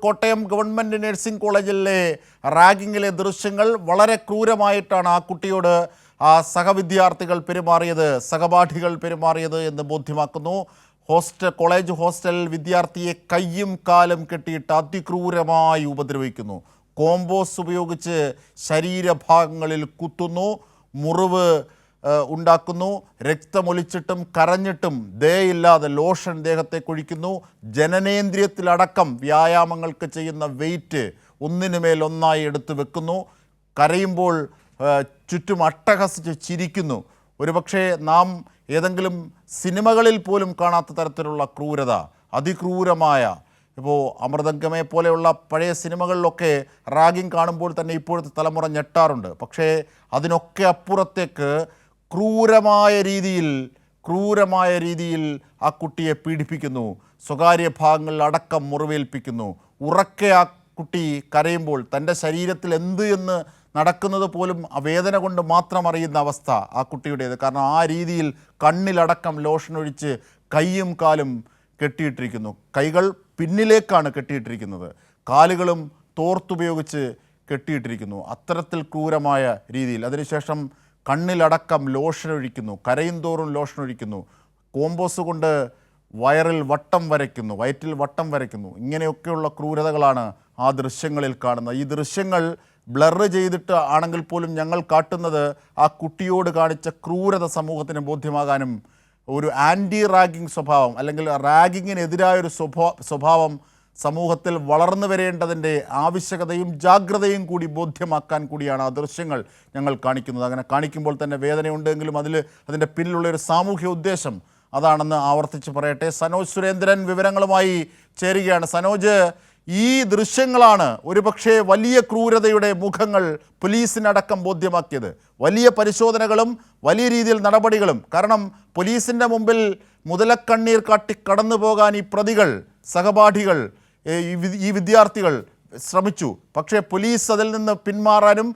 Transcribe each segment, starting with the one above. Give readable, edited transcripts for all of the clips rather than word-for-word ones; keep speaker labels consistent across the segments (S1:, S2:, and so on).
S1: Kottayam government nursing കോളേജിലെ റാഗിങ്ങിലെ ദൃശ്യങ്ങൾ വളരെ ക്രൂരമായിട്ടാണ് ആ കുട്ടിയോട് ആ സഹവിദ്യാർത്ഥികൾ പെരുമാറിയത്, സഹപാഠികൾ പെരുമാറിയത് എന്ന് ബോധ്യമാക്കുന്നു. കോളേജ് ഹോസ്റ്റലിൽ വിദ്യാർത്ഥിയെ കയ്യും കാലും കെട്ടിയിട്ട് അതിക്രൂരമായി ഉപദ്രവിക്കുന്നു. കോമ്പോസ് ഉപയോഗിച്ച് ശരീരഭാഗങ്ങളിൽ കുത്തുന്നു, മുറിവ് ഉണ്ടാക്കുന്നു, രക്തമൊലിച്ചിട്ടും കരഞ്ഞിട്ടും ദയയില്ലാതെ ലോഷൻ ദേഹത്തെ കുഴിക്കുന്നു. ജനനേന്ദ്രിയത്തിലടക്കം വ്യായാമങ്ങൾക്ക് ചെയ്യുന്ന വെയിറ്റ് ഒന്നിനുമേൽ ഒന്നായി എടുത്തു വെക്കുന്നു. കരയുമ്പോൾ ചുറ്റും അട്ടഹസിച്ച് ചിരിക്കുന്നു. ഒരുപക്ഷെ നാം ഏതെങ്കിലും സിനിമകളിൽ പോലും കാണാത്ത തരത്തിലുള്ള ക്രൂരത, അതിക്രൂരമായ. ഇപ്പോൾ അമൃതംഗമെ പോലെയുള്ള പഴയ സിനിമകളിലൊക്കെ റാഗിങ് കാണുമ്പോൾ തന്നെ ഇപ്പോഴത്തെ തലമുറ ഞെട്ടാറുണ്ട്. പക്ഷേ അതിനൊക്കെ അപ്പുറത്തേക്ക് ക്രൂരമായ രീതിയിൽ ആ കുട്ടിയെ പീഡിപ്പിക്കുന്നു. സ്വകാര്യ ഭാഗങ്ങളിൽ അടക്കം മുറിവേൽപ്പിക്കുന്നു. ഉറക്കെ ആ കുട്ടി കരയുമ്പോൾ തൻ്റെ ശരീരത്തിൽ എന്ത് എന്ന് നടക്കുന്നത് പോലും ആ വേദന കൊണ്ട് മാത്രം അറിയുന്ന അവസ്ഥ ആ കുട്ടിയുടേത്. കാരണം ആ രീതിയിൽ കണ്ണിലടക്കം ലോഷൻ ഒഴിച്ച് കൈയും കാലും കെട്ടിയിട്ടിരിക്കുന്നു. കൈകൾ പിന്നിലേക്കാണ് കെട്ടിയിട്ടിരിക്കുന്നത്, കാലുകളും തോർത്തുപയോഗിച്ച് കെട്ടിയിട്ടിരിക്കുന്നു. അത്തരത്തിൽ ക്രൂരമായ രീതിയിൽ. അതിനുശേഷം കണ്ണിലടക്കം ലോഷൻ ഒഴിക്കുന്നു, കരയും തോറും ലോഷൻ ഒഴിക്കുന്നു, കോമ്പോസ് കൊണ്ട് വയറ്റിൽ വട്ടം വരയ്ക്കുന്നു. ഇങ്ങനെയൊക്കെയുള്ള ക്രൂരതകളാണ് ആ ദൃശ്യങ്ങളിൽ കാണുന്നത്. ഈ ദൃശ്യങ്ങൾ ബ്ലർ ചെയ്തിട്ട് ആണെങ്കിൽ പോലും ഞങ്ങൾ കാട്ടുന്നത് ആ കുട്ടിയോട് കാണിച്ച ക്രൂരത സമൂഹത്തിന് ബോധ്യമാകാനും ഒരു ആൻറ്റി റാഗിങ് സ്വഭാവം അല്ലെങ്കിൽ റാഗിങ്ങിനെതിരായൊരു സ്വഭാവം സമൂഹത്തിൽ വളർന്നു വരേണ്ടതിൻ്റെ ആവശ്യകതയും ജാഗ്രതയും കൂടി ബോധ്യമാക്കാൻ കൂടിയാണ് ആ ദൃശ്യങ്ങൾ ഞങ്ങൾ കാണിക്കുന്നത്. അങ്ങനെ കാണിക്കുമ്പോൾ തന്നെ വേദനയുണ്ടെങ്കിലും അതിൻ്റെ പിന്നിലുള്ളൊരു സാമൂഹ്യ ഉദ്ദേശം അതാണെന്ന് ആവർത്തിച്ച് പറയട്ടെ. സനോജ് സുരേന്ദ്രൻ വിവരങ്ങളുമായി ചേരുകയാണ്. സനോജ്, ഈ ദൃശ്യങ്ങളാണ് ഒരുപക്ഷെ വലിയ ക്രൂരതയുടെ മുഖങ്ങൾ പോലീസിനടക്കം ബോധ്യമാക്കിയത്. വലിയ പരിശോധനകളും വലിയ രീതിയിൽ നടപടികളും. കാരണം പോലീസിൻ്റെ മുമ്പിൽ മുതലക്കണ്ണീർ കാട്ടി കടന്നു പോകാൻ ഈ പ്രതികൾ, സഹപാഠികൾ, ഈ വിദ്യാർത്ഥികൾ ശ്രമിച്ചു. പക്ഷേ പോലീസ് അതിൽ നിന്ന് പിന്മാറാനും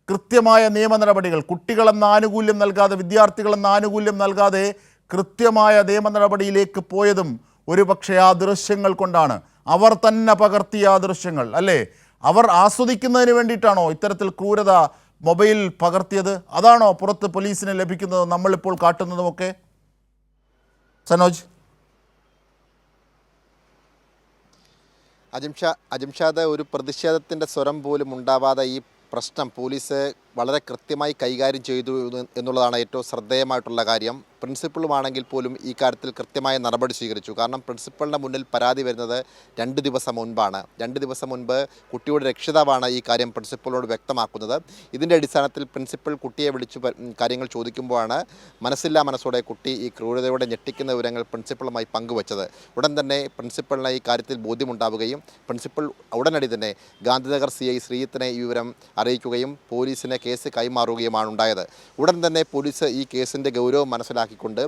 S1: കൃത്യമായ നിയമ നടപടികൾ, കുട്ടികളെന്ന ആനുകൂല്യം നൽകാതെ, വിദ്യാർത്ഥികളെന്ന ആനുകൂല്യം നൽകാതെ കൃത്യമായ നിയമ നടപടിയിലേക്ക് പോയതും ഒരുപക്ഷെ ആ ദൃശ്യങ്ങൾ കൊണ്ടാണ്. അവർ തന്നെ പകർത്തിയ ആ ദൃശ്യങ്ങൾ അല്ലേ? അവർ ആസ്വദിക്കുന്നതിന് വേണ്ടിയിട്ടാണോ ഇത്തരത്തിൽ ക്രൂരത മൊബൈൽ പകർത്തിയത്? അതാണോ പുറത്ത് പോലീസിന് ലഭിക്കുന്നത് നമ്മളിപ്പോൾ കാട്ടുന്നതുമൊക്കെ? സനോജ്.
S2: അജിംഷാദ്, ഒരു പ്രതിഷേധത്തിൻ്റെ സ്വരം പോലും ഉണ്ടാവാതെ ഈ പ്രശ്നം പോലീസ് വളരെ കൃത്യമായി കൈകാര്യം ചെയ്തു എന്നുള്ളതാണ് ഏറ്റവും ശ്രദ്ധേയമായിട്ടുള്ള കാര്യം. പ്രിൻസിപ്പളുമാണെങ്കിൽ പോലും ഈ കാര്യത്തിൽ കൃത്യമായ നടപടി സ്വീകരിച്ചു. കാരണം പ്രിൻസിപ്പളിൻ്റെ മുന്നിൽ പരാതി വരുന്നത് 2 ദിവസം മുൻപാണ്. 2 ദിവസം മുൻപ് കുട്ടിയുടെ രക്ഷിതാവാണ് ഈ കാര്യം പ്രിൻസിപ്പളിനോട് വ്യക്തമാക്കുന്നത്. ഇതിൻ്റെ അടിസ്ഥാനത്തിൽ പ്രിൻസിപ്പൽ കുട്ടിയെ വിളിച്ചു കാര്യങ്ങൾ ചോദിക്കുമ്പോഴാണ് മനസ്സില്ലാ മനസ്സോടെ കുട്ടി ഈ ക്രൂരതയോടെ ഞെട്ടിക്കുന്ന വിവരങ്ങൾ പ്രിൻസിപ്പളുമായി പങ്കുവച്ചത്. ഉടൻ തന്നെ പ്രിൻസിപ്പളിന് ഈ കാര്യത്തിൽ ബോധ്യമുണ്ടാവുകയും പ്രിൻസിപ്പൽ ഉടനടി തന്നെ ഗാന്ധിനഗർ CI ശ്രീജിത്തിനെ ഈ വിവരം അറിയിക്കുകയും പോലീസിനെ കേസ് കൈമാറുകയുമാണ് ഉണ്ടായത്. ഉടൻ തന്നെ പോലീസ് ഈ കേസിൻ്റെ ഗൗരവം മനസ്സിലാക്കിക്കൊണ്ട്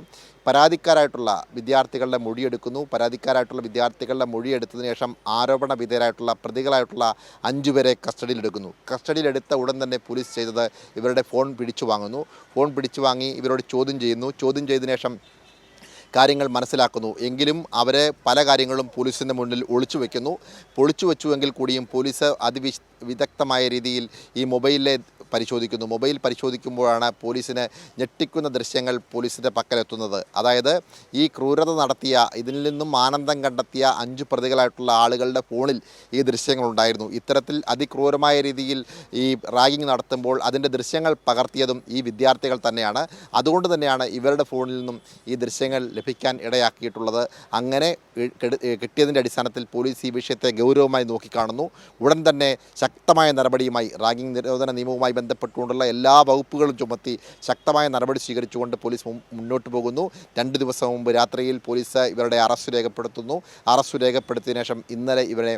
S2: പരാതിക്കാരായിട്ടുള്ള വിദ്യാർത്ഥികളുടെ മൊഴിയെടുക്കുന്നു. പരാതിക്കാരായിട്ടുള്ള വിദ്യാർത്ഥികളുടെ മൊഴിയെടുത്തതിന് ശേഷം ആരോപണ വിധേയരായിട്ടുള്ള പ്രതികളായിട്ടുള്ള 5 പേരെ കസ്റ്റഡിയിലെടുക്കുന്നു. കസ്റ്റഡിയിലെടുത്ത ഉടൻ തന്നെ പോലീസ് ചെയ്തത് ഇവരുടെ ഫോൺ പിടിച്ചു വാങ്ങുന്നു. ഫോൺ പിടിച്ചു വാങ്ങി ഇവരോട് ചോദ്യം ചെയ്യുന്നു. ചോദ്യം ചെയ്തതിനു ശേഷം കാര്യങ്ങൾ മനസ്സിലാക്കുന്നു. എങ്കിലും അവരെ പല കാര്യങ്ങളും പോലീസിൻ്റെ മുന്നിൽ ഒളിച്ചു വെച്ചുവെങ്കിൽ കൂടിയും പോലീസ് വിദഗ്ധമായ രീതിയിൽ ഈ മൊബൈൽ പരിശോധിക്കുമ്പോഴാണ് പോലീസിന് ഞെട്ടിക്കുന്ന ദൃശ്യങ്ങൾ പോലീസിൻ്റെ പക്കലെത്തുന്നത്. അതായത് ഈ ക്രൂരത നടത്തിയ, ഇതിൽ നിന്നും ആനന്ദം കണ്ടെത്തിയ 5 പ്രതികളായിട്ടുള്ള ആളുകളുടെ ഫോണിൽ ഈ ദൃശ്യങ്ങളുണ്ടായിരുന്നു. ഇത്തരത്തിൽ അതിക്രൂരമായ രീതിയിൽ ഈ റാഗിങ് നടത്തുമ്പോൾ അതിൻ്റെ ദൃശ്യങ്ങൾ പകർത്തിയതും ഈ വിദ്യാർത്ഥികൾ തന്നെയാണ്. അതുകൊണ്ട് തന്നെയാണ് ഇവരുടെ ഫോണിൽ നിന്നും ഈ ദൃശ്യങ്ങൾ ലഭിക്കാൻ ഇടയാക്കിയിട്ടുള്ളത്. അങ്ങനെ കിട്ടിയതിൻ്റെ അടിസ്ഥാനത്തിൽ പോലീസ് ഈ വിഷയത്തെ ഗൗരവമായി നോക്കിക്കാണുന്നു. ഉടൻ തന്നെ ശക്തമായ നടപടിയുമായി റാഗിങ് നിരോധന നിയമവുമായി ബന്ധപ്പെട്ടുകൊണ്ടുള്ള എല്ലാ വകുപ്പുകളും ചുമത്തി ശക്തമായ നടപടി സ്വീകരിച്ചുകൊണ്ട് പോലീസ് മുന്നോട്ട് പോകുന്നു. 2 ദിവസം മുമ്പ് രാത്രിയിൽ പോലീസ് ഇവരുടെ അറസ്റ്റ് രേഖപ്പെടുത്തിയതിനു ശേഷം ഇന്നലെ ഇവരെ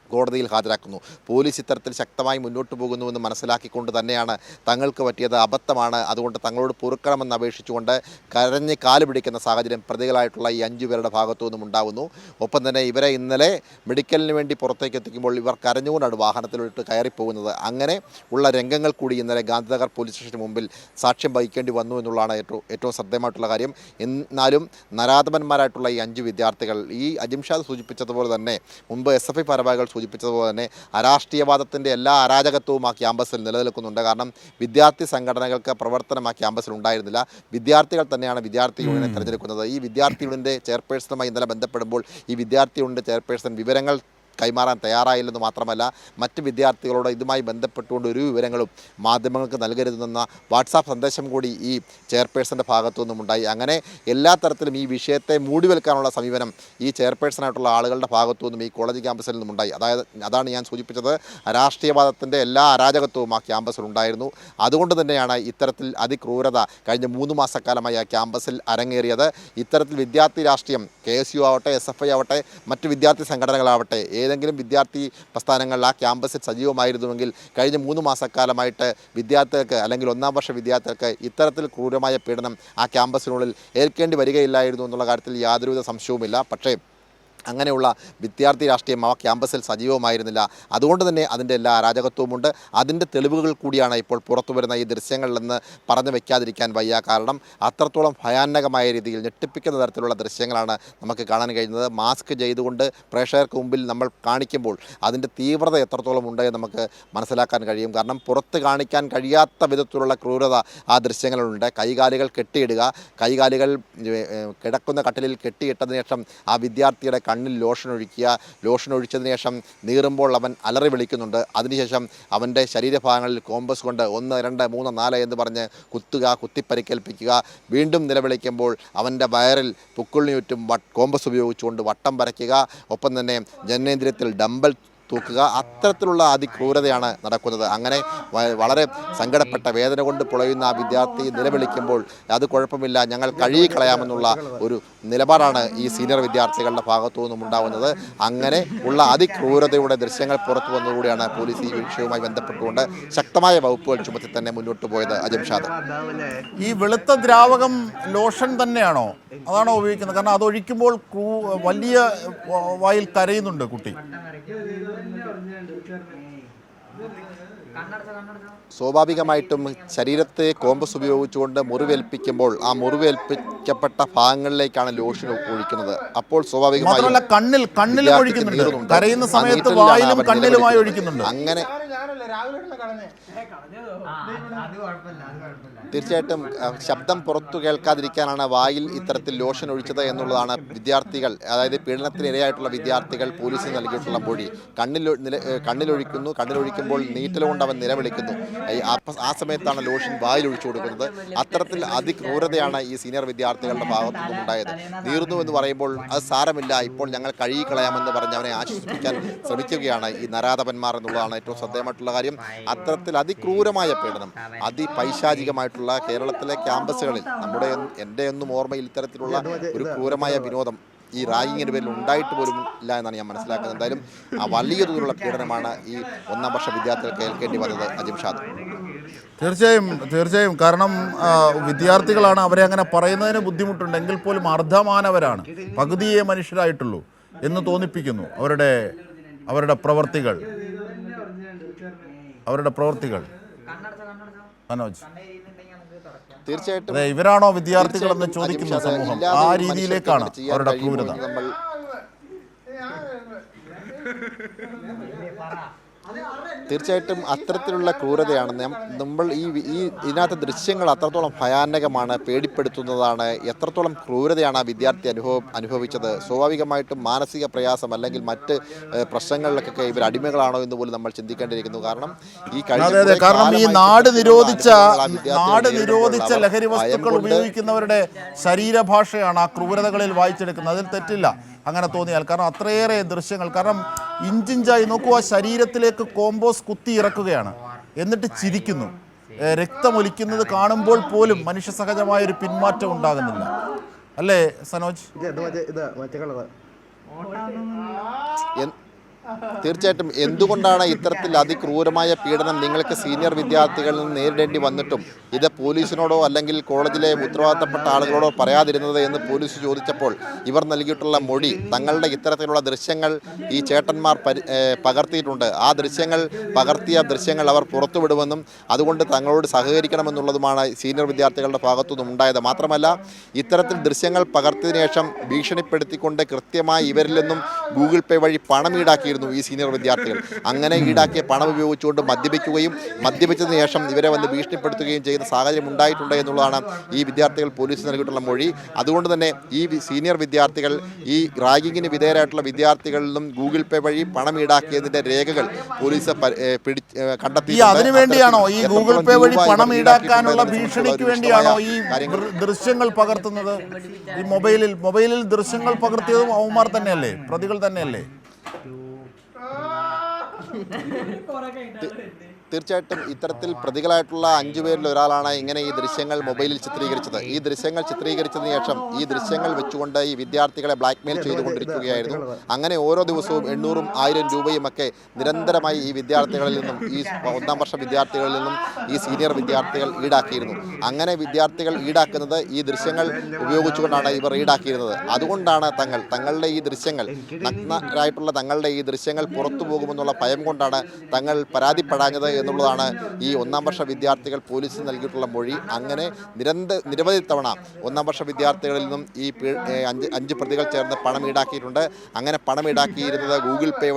S2: കോടതിയിൽ ഹാജരാക്കുന്നു. പോലീസ് ഇത്തരത്തിൽ ശക്തമായി മുന്നോട്ട് പോകുന്നുവെന്ന് മനസ്സിലാക്കിക്കൊണ്ട് തന്നെയാണ് തങ്ങൾക്ക് പറ്റിയത് അബദ്ധമാണ്, അതുകൊണ്ട് തങ്ങളോട് പൊറുക്കണമെന്ന് അപേക്ഷിച്ചുകൊണ്ട് കരഞ്ഞ് കാല് പിടിക്കുന്ന സാഹചര്യം പ്രതികളായിട്ടുള്ള ഈ 5 പേരുടെ ഭാഗത്തു നിന്നും ഉണ്ടാകുന്നു. ഒപ്പം തന്നെ ഇവരെ ഇന്നലെ മെഡിക്കലിന് വേണ്ടി പുറത്തേക്ക് എത്തിക്കുമ്പോൾ ഇവർ കരഞ്ഞുകൊണ്ടാണ് വാഹനത്തിലോട്ട് കയറിപ്പോകുന്നത്. അങ്ങനെ ഉള്ള രംഗങ്ങൾ കൂടി ഇന്നലെ ഗാന്ധിനഗർ പോലീസ് സ്റ്റേഷന് മുമ്പിൽ സാക്ഷ്യം വഹിക്കേണ്ടി വന്നു എന്നുള്ളതാണ് ഏറ്റവും ശ്രദ്ധേയമായിട്ടുള്ള കാര്യം. എന്നാലും നരാധമന്മാരായിട്ടുള്ള ഈ 5 വിദ്യാർത്ഥികൾ, ഈ അജിംഷാദ് സൂചിപ്പിച്ചതുപോലെ തന്നെ മുമ്പ് SFI ഭാരവാഹികൾ സൂചിപ്പിച്ചതുപോലെ തന്നെ അരാഷ്ട്രീയവാദത്തിൻ്റെ എല്ലാ അരാജകത്വവും ആ ക്യാമ്പസിൽ നിലനിൽക്കുന്നുണ്ട്. കാരണം വിദ്യാർത്ഥി സംഘടനകൾക്ക് പ്രവർത്തനം ആ ക്യാമ്പസിൽ ഉണ്ടായിരുന്നില്ല. വിദ്യാർത്ഥികൾ തന്നെയാണ് വിദ്യാർത്ഥി യൂണിയനെ തിരഞ്ഞെടുക്കുന്നത്. ഈ വിദ്യാർത്ഥി യൂണിയൻ്റെ ചെയർപേഴ്സണുമായി ഇന്നലെ ബന്ധപ്പെടുമ്പോൾ ഈ വിദ്യാർത്ഥി യൂണിയൻ്റെ ചെയർപേഴ്സൺ വിവരങ്ങൾ കൈമാറാൻ തയ്യാറായില്ലെന്ന് മാത്രമല്ല മറ്റ് വിദ്യാർത്ഥികളോട് ഇതുമായി ബന്ധപ്പെട്ടുകൊണ്ട് ഒരു വിവരങ്ങളും മാധ്യമങ്ങൾക്ക് നൽകരുതെന്ന വാട്സാപ്പ് സന്ദേശം കൂടി ഈ ചെയർപേഴ്സൻ്റെ ഭാഗത്തു നിന്നുമുണ്ടായി. അങ്ങനെ എല്ലാ തരത്തിലും ഈ വിഷയത്തെ മൂടിവെൽക്കാനുള്ള സമീപനം ഈ ചെയർപേഴ്സണായിട്ടുള്ള ആളുകളുടെ ഭാഗത്തു നിന്നും ഈ കോളേജ് ക്യാമ്പസിൽ നിന്നുമുണ്ടായി. അതാണ് ഞാൻ സൂചിപ്പിച്ചത്, രാഷ്ട്രീയവാദത്തിൻ്റെ എല്ലാ അരാജകത്വവും ആ ക്യാമ്പസിൽ ഉണ്ടായിരുന്നു. അതുകൊണ്ട് തന്നെയാണ് ഇത്തരത്തിൽ അതിക്രൂരത കഴിഞ്ഞ 3 മാസക്കാലമായി ആ ക്യാമ്പസിൽ അരങ്ങേറിയത്. ഇത്തരത്തിൽ വിദ്യാർത്ഥി രാഷ്ട്രീയം KSU ആവട്ടെ, SFI ആവട്ടെ, മറ്റ് വിദ്യാർത്ഥി സംഘടനകളാവട്ടെ, ഏതെങ്കിലും വിദ്യാർത്ഥി പ്രസ്ഥാനങ്ങൾ ആ ക്യാമ്പസിൽ സജീവമായിരുന്നുവെങ്കിൽ കഴിഞ്ഞ 3 മാസക്കാലമായിട്ട് വിദ്യാർത്ഥികൾക്ക് അല്ലെങ്കിൽ 1-ാം വർഷ വിദ്യാർത്ഥികൾക്ക് ഇത്തരത്തിൽ ക്രൂരമായ പീഡനം ആ ക്യാമ്പസിനുള്ളിൽ ഏൽക്കേണ്ടി വരികയില്ലായിരുന്നു എന്നുള്ള കാര്യത്തിൽ യാതൊരുവിധ സംശയവുമില്ല. പക്ഷേ അങ്ങനെയുള്ള വിദ്യാർത്ഥി രാഷ്ട്രീയം ആ ക്യാമ്പസിൽ സജീവമായിരുന്നില്ല. അതുകൊണ്ട് തന്നെ അതിൻ്റെ എല്ലാ അരാജകത്വവുമുണ്ട്. അതിൻ്റെ തെളിവുകൾ കൂടിയാണ് ഇപ്പോൾ പുറത്തു വരുന്ന ഈ ദൃശ്യങ്ങളിലെന്ന് പറഞ്ഞു വയ്ക്കാതിരിക്കാൻ വയ്യ. കാരണം അത്രത്തോളം ഭയാനകമായ രീതിയിൽ ഞെട്ടിപ്പിക്കുന്ന തരത്തിലുള്ള ദൃശ്യങ്ങളാണ് നമുക്ക് കാണാൻ കഴിയുന്നത്. മാസ്ക് ചെയ്തുകൊണ്ട് പ്രേക്ഷകർക്ക് മുമ്പിൽ നമ്മൾ കാണിക്കുമ്പോൾ അതിൻ്റെ തീവ്രത എത്രത്തോളം ഉണ്ട് എന്ന് നമുക്ക് മനസ്സിലാക്കാൻ കഴിയും. കാരണം പുറത്ത് കാണിക്കാൻ കഴിയാത്ത വിധത്തിലുള്ള ക്രൂരത ആ ദൃശ്യങ്ങളുണ്ട്. കൈകാലുകൾ കെട്ടിയിടുക, കൈകാലുകൾ കിടക്കുന്ന കട്ടിലിൽ കെട്ടിയിട്ടതിന് ശേഷം ആ വിദ്യാർത്ഥിയുടെ കണ്ണിൽ ലോഷൻ ഒഴിച്ചതിന് ശേഷം നീറുമ്പോൾ അവൻ അലറി വിളിക്കുന്നുണ്ട്. അതിനുശേഷം അവൻ്റെ ശരീരഭാഗങ്ങളിൽ കോമ്പസ് കൊണ്ട് 1, 2, 3, 4 എന്ന് പറഞ്ഞ് കുത്തിപ്പരിക്കേൽപ്പിക്കുക. വീണ്ടും നിലവിളിക്കുമ്പോൾ അവൻ്റെ വയറിൽ പുക്കിളിന് ചുറ്റും കോമ്പസ് ഉപയോഗിച്ചുകൊണ്ട് വട്ടം വരയ്ക്കുക. ഒപ്പം തന്നെ ജനനേന്ദ്രിയത്തിൽ ഡമ്പൽ തൂക്കുക. അത്തരത്തിലുള്ള അതിക്രൂരതയാണ് നടക്കുന്നത്. അങ്ങനെ വളരെ സങ്കടപ്പെട്ട വേദന കൊണ്ട് പുളയുന്ന ആ വിദ്യാർത്ഥി നിലവിളിക്കുമ്പോൾ അത് കുഴപ്പമില്ല, ഞങ്ങൾ കഴുകിക്കളയാമെന്നുള്ള ഒരു നിലപാടാണ് ഈ സീനിയർ വിദ്യാർത്ഥികളുടെ ഭാഗത്തു നിന്നും ഉണ്ടാകുന്നത്. അങ്ങനെ ഉള്ള അതിക്രൂരതയുടെ ദൃശ്യങ്ങൾ പുറത്തു വന്നുകൂടിയാണ് പോലീസ് ഈ വിഷയവുമായി ബന്ധപ്പെട്ടുകൊണ്ട് ശക്തമായ വകുപ്പുകൾ ചുമത്തി തന്നെ മുന്നോട്ട് പോയത്. അജംഷാദ്,
S1: ഈ വെളുത്ത ദ്രാവകം ലോഷൻ തന്നെയാണോ, അതാണോ ഉപയോഗിക്കുന്നത്? കാരണം അതൊഴിക്കുമ്പോൾ വലിയ വായിൽ കരയുന്നുണ്ട് കുട്ടി.
S2: സ്വാഭാവികമായിട്ടും ശരീരത്തെ കോമ്പസ് ഉപയോഗിച്ചുകൊണ്ട് മുറിവേൽപ്പിക്കുമ്പോൾ ആ മുറിവേൽപ്പിക്കപ്പെട്ട ഭാഗങ്ങളിലേക്കാണ് ലോഷൻ ഒഴിക്കുന്നത്. അപ്പോൾ സ്വാഭാവികമായും
S1: കണ്ണിലും ഒഴിക്കുന്നുണ്ട്, കരയുന്ന സമയത്ത് വായിലും കണ്ണിലുമായി ഒഴിക്കുന്നുണ്ട്.
S2: അങ്ങനെ തീർച്ചയായിട്ടും ശബ്ദം പുറത്തു കേൾക്കാതിരിക്കാനാണ് വായിൽ ഇത്തരത്തിൽ ലോഷൻ ഒഴിച്ചത് എന്നുള്ളതാണ് വിദ്യാർത്ഥികൾ, അതായത് പീഡനത്തിന് ഇരയായിട്ടുള്ള വിദ്യാർത്ഥികൾ പോലീസിന് നൽകിയിട്ടുള്ള മൊഴി. കണ്ണിലൊഴിക്കുമ്പോൾ നീറ്റൽ കൊണ്ട് അവൻ നിലവിളിക്കുന്നു. ആ സമയത്താണ് ലോഷൻ വായിൽ ഒഴിച്ചു കൊടുക്കുന്നത്. അത്തരത്തിൽ അതിക്രൂരതയാണ് ഈ സീനിയർ വിദ്യാർത്ഥികളുടെ ഭാഗത്തു നിന്നുണ്ടായത്. നീറുന്നു എന്ന് പറയുമ്പോൾ അത് സാരമില്ല, ഇപ്പോൾ ഞങ്ങൾ കഴുകിക്കളയാമെന്ന് പറഞ്ഞ് അവനെ ആശ്വസിപ്പിക്കാൻ ശ്രമിക്കുകയാണ് ഈ നരാധപന്മാർ എന്നുള്ളതാണ് ഏറ്റവും ശ്രദ്ധേയമായിട്ടുള്ള കാര്യം. അത്തരത്തിൽ അതിക്രൂരമായ പീഡനം, അതിപൈശാചികമായിട്ടുള്ള കേരളത്തിലെ ക്യാമ്പസുകളിൽ എൻ്റെ ഒന്നും ഓർമ്മയിൽ ഇത്തരത്തിലുള്ള ഒരു ക്രൂരമായ വിനോദം ഈ റാഗിങ്ങിൻ്റെ പേരിൽ ഉണ്ടായിട്ട് പോലും ഇല്ല എന്നാണ് ഞാൻ മനസ്സിലാക്കുന്നത്. എന്തായാലും വലിയ തോതിലുള്ള പീഡനമാണ് ഈ 1-ാം വർഷ വിദ്യാർത്ഥികൾക്ക് ഏൽക്കേണ്ടി വന്നത്. അജിംഷാദ്,
S1: തീർച്ചയായും കാരണം വിദ്യാർത്ഥികളാണ്, അവരെ അങ്ങനെ പറയുന്നതിന് ബുദ്ധിമുട്ടുണ്ടെങ്കിൽ പോലും അർദ്ധമാനവരാണ്, പകുതിയേ മനുഷ്യരായിട്ടുള്ളൂ എന്ന് തോന്നിപ്പിക്കുന്നു അവരുടെ പ്രവർത്തികൾ. മനോജ്,
S2: തീർച്ചയായിട്ടും
S1: ഇവരാണോ വിദ്യാർത്ഥികളെന്ന് ചോദിക്കുന്ന സമൂഹം, ആ രീതിയിലേക്കാണ് അവരുടെ ക്രൂരത.
S2: തീർച്ചയായിട്ടും അത്തരത്തിലുള്ള ക്രൂരതയാണ് നമ്മൾ ഇതിനകത്തെ ദൃശ്യങ്ങൾ അത്രത്തോളം ഭയാനകമാണ്, പേടിപ്പെടുത്തുന്നതാണ്. എത്രത്തോളം ക്രൂരതയാണ് ആ വിദ്യാർത്ഥി അനുഭവിച്ചത്. സ്വാഭാവികമായിട്ടും മാനസിക പ്രയാസം അല്ലെങ്കിൽ മറ്റ് പ്രശ്നങ്ങളിലൊക്കെ ഇവർ അടിമകളാണോ എന്ന് പോലും നമ്മൾ ചിന്തിക്കേണ്ടിയിരിക്കുന്നു. കാരണം
S1: ഈ നാട് നിരോധിച്ച ലഹരി വസ്തുക്കൾ ഉപയോഗിക്കുന്നവരുടെ ശരീരഭാഷയാണ് ആ ക്രൂരതകളിൽ വായിച്ചെടുക്കുന്നത്. അതിൽ തെറ്റില്ല അങ്ങനെ തോന്നിയാൽ. കാരണം അത്രയേറെ ദൃശ്യങ്ങൾ, കാരണം ഇഞ്ചിഞ്ചായി നോക്കുക, ശരീരത്തിലേക്ക് കോമ്പോസ് കുത്തി ഇറക്കുകയാണ്, എന്നിട്ട് ചിരിക്കുന്നു. രക്തമൊലിക്കുന്നത് കാണുമ്പോൾ പോലും മനുഷ്യ സഹജമായൊരു പിന്മാറ്റം ഉണ്ടാകുന്നില്ല, അല്ലേ സനോജ്?
S2: തീർച്ചയായിട്ടും എന്തുകൊണ്ടാണ് ഇത്തരത്തിൽ അതിക്രൂരമായ പീഡനം നിങ്ങൾക്ക് സീനിയർ വിദ്യാർത്ഥികളിൽ നിന്ന് നേരിടേണ്ടി വന്നിട്ടും ഇത് പോലീസിനോടോ അല്ലെങ്കിൽ കോളേജിലെ ഉത്തരവാദിത്തപ്പെട്ട ആളുകളോടോ പറയാതിരുന്നത് എന്ന് പോലീസ് ചോദിച്ചപ്പോൾ ഇവർ നൽകിയിട്ടുള്ള മൊഴി, തങ്ങളുടെ ഇത്തരത്തിലുള്ള ദൃശ്യങ്ങൾ ഈ ചേട്ടന്മാർ പകർത്തിയിട്ടുണ്ട്, ആ പകർത്തിയ ദൃശ്യങ്ങൾ അവർ പുറത്തുവിടുമെന്നും അതുകൊണ്ട് തങ്ങളോട് സഹകരിക്കണമെന്നുള്ളതുമാണ് സീനിയർ വിദ്യാർത്ഥികളുടെ ഭാഗത്തുനിന്നും ഉണ്ടായത്. മാത്രമല്ല ഇത്തരത്തിൽ ദൃശ്യങ്ങൾ പകർത്തിയതിനു ശേഷം ഭീഷണിപ്പെടുത്തിക്കൊണ്ട് കൃത്യമായി ഇവരിൽ നിന്നും ഗൂഗിൾ പേ വഴി പണം ഈടാക്കിയിരുന്നു ഈടാക്കുകയായിരുന്നു ഈ സീനിയർ വിദ്യാർത്ഥികൾ. അങ്ങനെ ഈടാക്കിയ പണം ഉപയോഗിച്ചുകൊണ്ട് മദ്യപിക്കുകയും മദ്യപിച്ചതിന് ശേഷം ഇവരെ വന്ന് ഭീഷണിപ്പെടുത്തുകയും ചെയ്യുന്ന സാഹചര്യം ഉണ്ടായിട്ടുണ്ട് എന്നുള്ളതാണ് ഈ വിദ്യാർത്ഥികൾ പോലീസിന് നൽകിയിട്ടുള്ള മൊഴി. അതുകൊണ്ട് തന്നെ ഈ സീനിയർ വിദ്യാർത്ഥികൾ ഈ റാഗിങ്ങിന് വിധേയരായിട്ടുള്ള വിദ്യാർത്ഥികളിൽ നിന്നും ഗൂഗിൾ പേ വഴി പണം ഈടാക്കിയതിന്റെ രേഖകൾ പോലീസ് കണ്ടെത്തി.
S1: അതിനുവേണ്ടിയാണോ ഈ ഗൂഗിൾ പേ വഴി പണം ഈടാക്കാനുള്ള ഭീഷണിക്ക് വേണ്ടിയാണോ ഈ ദൃശ്യങ്ങൾ പകർത്തുന്നത്? ഈ മൊബൈലിൽ ദൃശ്യങ്ങൾ പകർത്തിയതും അവന്മാർ തന്നെയല്ലേ, പ്രതികൾ തന്നെയല്ലേ?
S2: തീർച്ചയായിട്ടും ഇത്തരത്തിൽ പ്രതികളായിട്ടുള്ള 5 പേരിൽ ഒരാളാണ് ഇങ്ങനെ ഈ ദൃശ്യങ്ങൾ മൊബൈലിൽ ചിത്രീകരിച്ചത്. ഈ ദൃശ്യങ്ങൾ ചിത്രീകരിച്ചതിന് ശേഷം ഈ ദൃശ്യങ്ങൾ വെച്ചുകൊണ്ട് ഈ വിദ്യാർത്ഥികളെ ബ്ലാക്ക്മെയിൽ ചെയ്തുകൊണ്ടിരിക്കുകയായിരുന്നു. അങ്ങനെ ഓരോ ദിവസവും 800ഉം 1000 രൂപയും ഒക്കെ നിരന്തരമായി ഈ വിദ്യാർത്ഥികളിൽ നിന്നും, ഈ 1ാം വർഷ വിദ്യാർത്ഥികളിൽ നിന്നും ഈ സീനിയർ വിദ്യാർത്ഥികൾ ഈടാക്കിയിരുന്നു. അങ്ങനെ വിദ്യാർത്ഥികൾ ഈടാക്കുന്നത് ഈ ദൃശ്യങ്ങൾ ഉപയോഗിച്ചുകൊണ്ടാണ് ഇവർ ഈടാക്കിയിരുന്നത്. അതുകൊണ്ടാണ് തങ്ങളുടെ ഈ ദൃശ്യങ്ങൾ, നഗ്നരായിട്ടുള്ള തങ്ങളുടെ ഈ ദൃശ്യങ്ങൾ പുറത്തു പോകുമെന്നുള്ള ഭയം കൊണ്ടാണ് തങ്ങൾ പരാതിപ്പെടാഞ്ഞത് എന്നുള്ളതാണ് ഈ 1ാം വർഷ വിദ്യാർത്ഥികൾ പോലീസിന് നൽകിയിട്ടുള്ള മൊഴി. അങ്ങനെ നിരവധി തവണ 1ാം വർഷ വിദ്യാർത്ഥികളിൽ നിന്നും ഈ 5 പ്രതികൾ ചേർന്ന് പണം ഈടാക്കിയിട്ടുണ്ട്. അങ്ങനെ പണം ഈടാക്കിയിരുന്നത് ഗൂഗിൾ പേ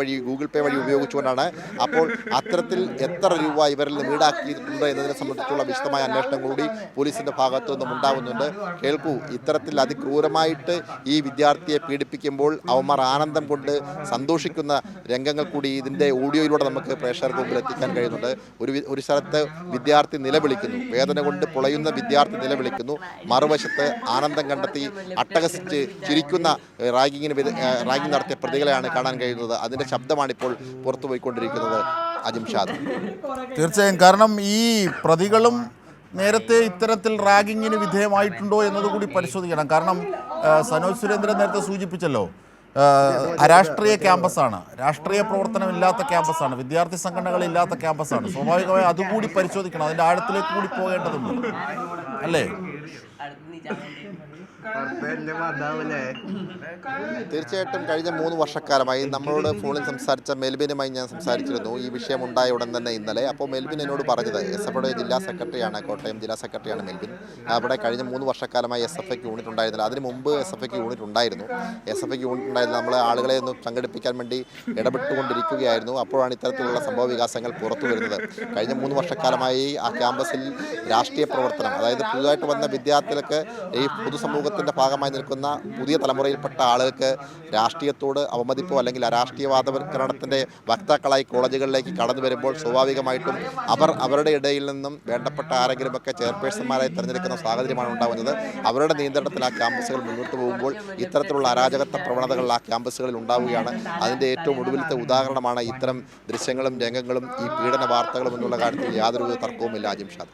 S2: വഴി ഉപയോഗിച്ചുകൊണ്ടാണ്. അപ്പോൾ അത്തരത്തിൽ എത്ര രൂപ ഇവരിൽ നിന്നും ഈടാക്കിയിട്ടുണ്ട് എന്നതിനെ സംബന്ധിച്ചുള്ള വിശദമായ അന്വേഷണം കൂടി പോലീസിൻ്റെ ഭാഗത്തു നിന്നും ഉണ്ടാകുന്നുണ്ട്. കേൾക്കൂ, ഇത്തരത്തിൽ അതിക്രൂരമായിട്ട് ഈ വിദ്യാർത്ഥിയെ പീഡിപ്പിക്കുമ്പോൾ അവന്മാർ ആനന്ദം കൊണ്ട് സന്തോഷിക്കുന്ന രംഗങ്ങൾ കൂടി ഇതിൻ്റെ ഓഡിയോയിലൂടെ നമുക്ക് പ്രേക്ഷകർക്ക് മുമ്പിൽ എത്തിക്കാൻ കഴിയുന്നുണ്ട്. ഒരു സ്ഥലത്ത് വിദ്യാർത്ഥി നിലവിളിക്കുന്നു, വേദന കൊണ്ട് പൊളയുന്ന വിദ്യാർത്ഥി നിലവിളിക്കുന്നു. മറുവശത്ത് ആനന്ദം കണ്ടെത്തി അട്ടഹസിച്ച് ചിരിക്കുന്ന റാഗിങ് നടത്തിയ പ്രതികളെയാണ് കാണാൻ കഴിയുന്നത്. അതിൻ്റെ ശബ്ദമാണിപ്പോൾ പുറത്തുപോയിക്കൊണ്ടിരിക്കുന്നത്. അജിംഷാദ്.
S1: തീർച്ചയായും, കാരണം ഈ പ്രതികളും നേരത്തെ ഇത്തരത്തിൽ റാഗിങ്ങിന് വിധേയമായിട്ടുണ്ടോ എന്നതുകൂടി പരിശോധിക്കണം. കാരണം സനോജ് സുരേന്ദ്രൻ നേരത്തെ സൂചിപ്പിച്ചല്ലോ, അരാഷ്ട്രീയ ക്യാമ്പസാണ്, രാഷ്ട്രീയ പ്രവർത്തനമില്ലാത്ത ക്യാമ്പസാണ്, വിദ്യാർത്ഥി സംഘടനകളില്ലാത്ത ക്യാമ്പസാണ്. സ്വാഭാവികമായി അതുകൂടി പരിശോധിക്കണം, അതിൻ്റെ ആഴത്തിലേക്ക് കൂടി പോകേണ്ടതുണ്ട് അല്ലേ?
S2: തീർച്ചയായിട്ടും കഴിഞ്ഞ 3 വർഷക്കാലമായി നമ്മളോട് ഫോണിൽ സംസാരിച്ച മെൽബിനുമായി ഞാൻ സംസാരിച്ചിരുന്നു ഈ വിഷയം ഉണ്ടായ ഉടൻ തന്നെ ഇന്നലെ. അപ്പോൾ മെൽബിൻ എന്നോട് പറഞ്ഞത്, SFIയുടെ ജില്ലാ സെക്രട്ടറിയാണ്, കോട്ടയം ജില്ലാ സെക്രട്ടറിയാണ് മെൽബിൻ. അവിടെ കഴിഞ്ഞ 3 വർഷക്കാലമായി SFIക്ക് യൂണിറ്റ് ഉണ്ടായിരുന്നില്ല. അതിന് മുമ്പ് SFIക്ക് യൂണിറ്റ് ഉണ്ടായിരുന്നു. SFIക്ക് യൂണിറ്റ് ഉണ്ടായിരുന്നു. നമ്മൾ ആളുകളെ ഒന്ന് സംഘടിപ്പിക്കാൻ വേണ്ടി ഇടപെട്ടുകൊണ്ടിരിക്കുകയായിരുന്നു. അപ്പോഴാണ് ഇത്തരത്തിലുള്ള സംഭവ വികാസങ്ങൾ പുറത്തു വരുന്നത്. കഴിഞ്ഞ 3 വർഷക്കാലമായി ആ ക്യാമ്പസിൽ രാഷ്ട്രീയ പ്രവർത്തനം, അതായത് പുതുതായിട്ട് വന്ന വിദ്യാർത്ഥികൾക്ക്, ഈ പൊതുസമൂഹത്തിൻ്റെ ഭാഗമായി നിൽക്കുന്ന പുതിയ തലമുറയിൽപ്പെട്ട ആളുകൾക്ക് രാഷ്ട്രീയത്തോട് അവമതിപ്പോ അല്ലെങ്കിൽ അരാഷ്ട്രീയവാദവൽക്കരണത്തിൻ്റെ വക്താക്കളായി കോളേജുകളിലേക്ക് കടന്നു വരുമ്പോൾ സ്വാഭാവികമായിട്ടും അവരുടെ ഇടയിൽ നിന്നും വേണ്ടപ്പെട്ട ആരെങ്കിലുമൊക്കെ ചെയർപേഴ്സൺമാരായി തിരഞ്ഞെടുക്കുന്ന സാഹചര്യമാണ് ഉണ്ടാകുന്നത്. അവരുടെ നിയന്ത്രണത്തിൽ ആ ക്യാമ്പസുകൾ മുന്നോട്ട് പോകുമ്പോൾ ഇത്തരത്തിലുള്ള അരാജകത്വ പ്രവണതകൾ ആ ക്യാമ്പസുകളിൽ ഉണ്ടാവുകയാണ്. അതിൻ്റെ ഏറ്റവും ഒടുവിലത്തെ ഉദാഹരണമാണ് ഇത്തരം ദൃശ്യങ്ങളും രംഗങ്ങളും ഈ പീഡന വാർത്തകളും എന്നുള്ള കാര്യത്തിൽ യാതൊരു തർക്കവുമില്ല. അജിംഷാദ്.